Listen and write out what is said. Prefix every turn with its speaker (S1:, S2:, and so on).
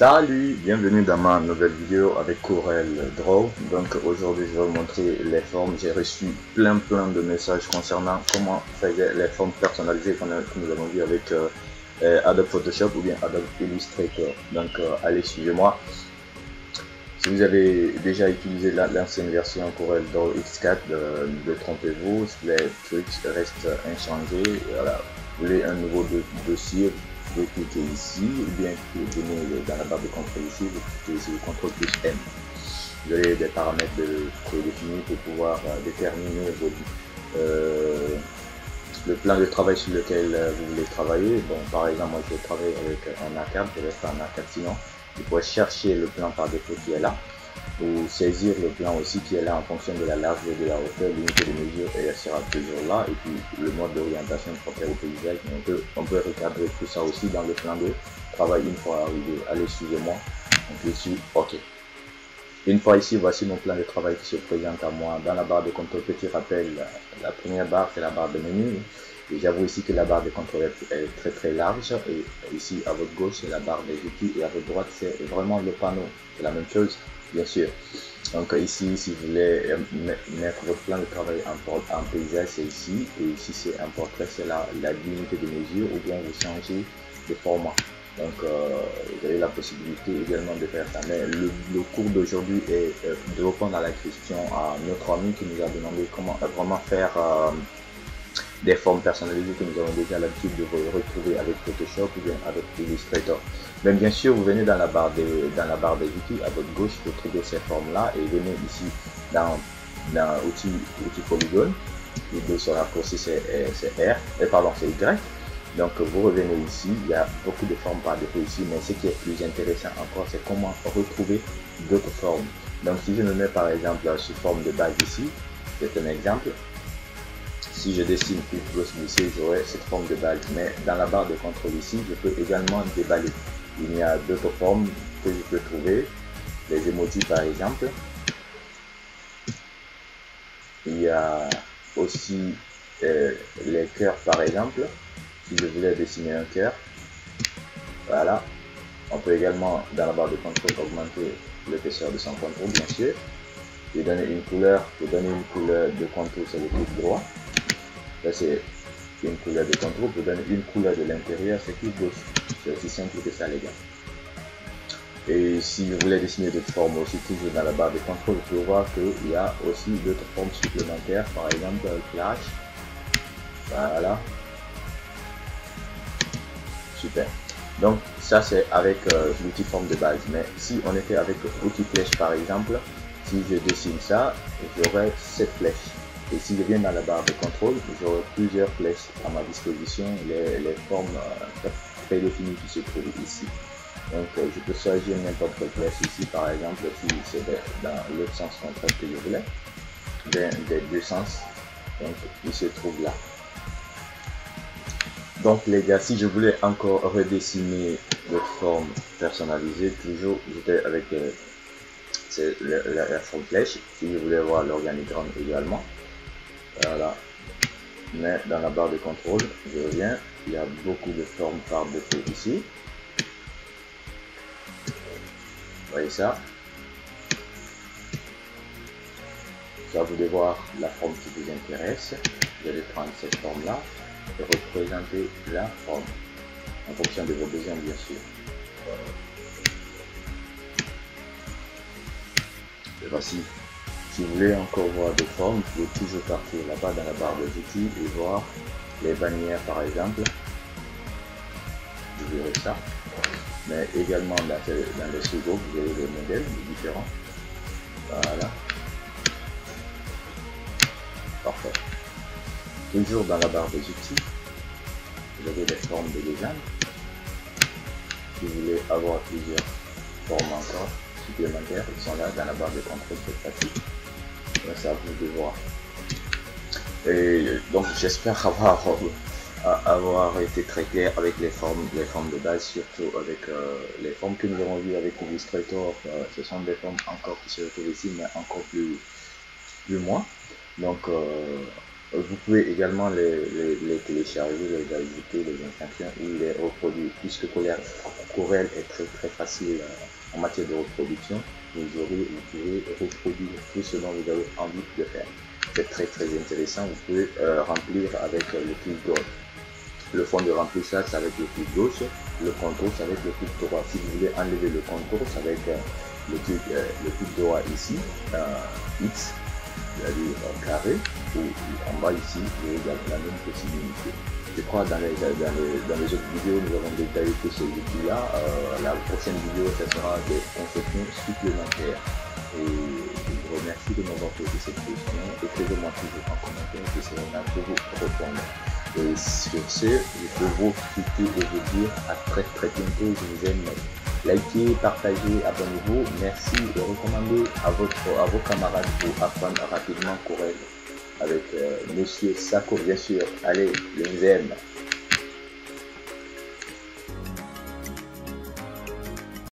S1: Salut, bienvenue dans ma nouvelle vidéo avec Corel Draw. Donc aujourd'hui je vais vous montrer les formes. J'ai reçu plein de messages concernant comment faire les formes personnalisées que nous avons vu avec Adobe Photoshop ou bien Adobe Illustrator. Donc allez, suivez-moi. Si vous avez déjà utilisé l'ancienne version Corel Draw X4, ne trompez-vous, les trucs restent inchangés. Voilà. Vous voulez un nouveau dossier, vous cliquez ici, ou bien vous venez dans la barre de contrôle ici, vous cliquez sur le contrôle plus M. Vous avez des paramètres prédéfinis pour pouvoir déterminer le plan de travail sur lequel vous voulez travailler. Bon, par exemple, moi je vais travailler avec un A4, je reste en A4 sinon. Vous pouvez chercher le plan par défaut qui est là, ou saisir le plan aussi qui est là en fonction de la largeur, de la hauteur, l'unité de mesure, et elle sera toujours là. Et puis le mode d'orientation propre au paysage, on peut recadrer tout ça aussi dans le plan de travail une fois arrivé. Allez, suivez-moi, on clique sur OK. Une fois ici, voici mon plan de travail qui se présente à moi. Dans la barre de contrôle, petit rappel, la première barre c'est la barre de menu. Et j'avoue ici que la barre de contrôle est très large. Et ici à votre gauche c'est la barre des outils et à votre droite c'est vraiment le panneau. C'est la même chose, bien sûr. Donc ici, si vous voulez mettre votre plan de travail en paysage, c'est ici. Et ici c'est un portrait, c'est la unité de mesure, ou bien vous changez de format. Donc vous avez la possibilité également de faire ça. Mais le cours d'aujourd'hui est de répondre à la question à notre ami qui nous a demandé comment vraiment faire des formes personnalisées que nous avons déjà l'habitude de retrouver avec Photoshop ou bien avec Illustrator. Mais bien sûr, vous venez dans la barre des outils à votre gauche pour trouver ces formes-là et venez ici dans outils polygone. L'idée sur la raccourci c'est R, pardon, c'est Y. Donc vous revenez ici, il y a beaucoup de formes par défaut ici, mais ce qui est plus intéressant encore, c'est comment retrouver d'autres formes. Donc si je me mets par exemple sous forme de base ici, c'est un exemple. Si je dessine une grosse lycée, j'aurai cette forme de base, mais dans la barre de contrôle ici, je peux également déballer. Il y a d'autres formes que je peux trouver, les emojis par exemple. Il y a aussi les cœurs par exemple. Si je voulais dessiner un cœur, voilà. On peut également dans la barre de contrôle augmenter l'épaisseur de son contour, bien sûr, et donner une couleur. Pour donner une couleur de contour, c'est le clic droit. Là c'est une couleur de contour. Pour donner une couleur de l'intérieur, c'est clic gauche. C'est aussi simple que ça, les gars. Et si je voulais dessiner d'autres formes aussi, toujours dans la barre de contrôle, vous pouvez voir qu'il y a aussi d'autres formes supplémentaires, par exemple flash. Voilà. Super. Donc ça c'est avec l'outil forme de base. Mais si on était avec l'outil flèche par exemple, si je dessine ça, j'aurai cette flèche. Et si je viens dans la barre de contrôle, j'aurai plusieurs flèches à ma disposition, les formes prédéfinies qui se trouvent ici. Donc je peux choisir n'importe quelle flèche ici, par exemple, si c'est dans l'autre sens contraire que je voulais, des deux sens. Donc il se trouve là. Donc les gars, si je voulais encore redessiner votre forme personnalisée, toujours j'étais avec la forme flèche. Si je voulais voir l'organigramme également, voilà. Mais dans la barre de contrôle, je reviens, il y a beaucoup de formes par défaut ici. Vous voyez ça? Ça, vous devez voir la forme qui vous intéresse. Vous allez prendre cette forme là et représenter la forme en fonction de vos besoins, bien sûr. Et voici. Si vous voulez encore voir des formes, vous pouvez toujours partir là-bas dans la barre des outils et voir les bannières par exemple. Vous verrez ça. Mais également dans les secondes, vous avez des modèles différents. Voilà. Parfait. Toujours dans la barre des outils, vous avez les formes de design. Si vous voulez avoir plusieurs formes encore supplémentaires, ils sont là dans la barre de contrôle cette fois-ci. C'est à vous de voir. Et donc j'espère avoir été très clair avec les formes de base, surtout avec les formes que nous avons vues avec Illustrator. Ce sont des formes encore qui se retrouvent ici, mais encore plus moins. Donc Vous pouvez également les télécharger, les ajouter, les instructions ou les reproduire. Puisque Corel est très facile en matière de reproduction, vous pouvez reproduire tout ce dont vous avez envie de faire. C'est très intéressant. Vous pouvez remplir avec le clic droit. Le fond de remplissage, c'est avec le clic gauche. Le contour, c'est avec le clic droit. Si vous voulez enlever le contour, c'est avec le clic droit ici, X, c'est-à-dire carré, ou en bas ici, vous avez la même possibilité. Je crois dans les autres vidéos, nous avons détaillé tous ces outils-là. La prochaine vidéo, ce sera des conceptions supplémentaires. Et je vous remercie de m'avoir posé cette question. Écrivez-moi toujours en commentaire, j'essaierai de vous répondre. Et sur ce, je peux vous quitter et vous dire à très bientôt. Je vous aime. Likez, partagez, abonnez-vous. Merci et recommandez à vos camarades pour apprendre rapidement Corel avec Monsieur Sako, bien sûr. Allez, je vous aime.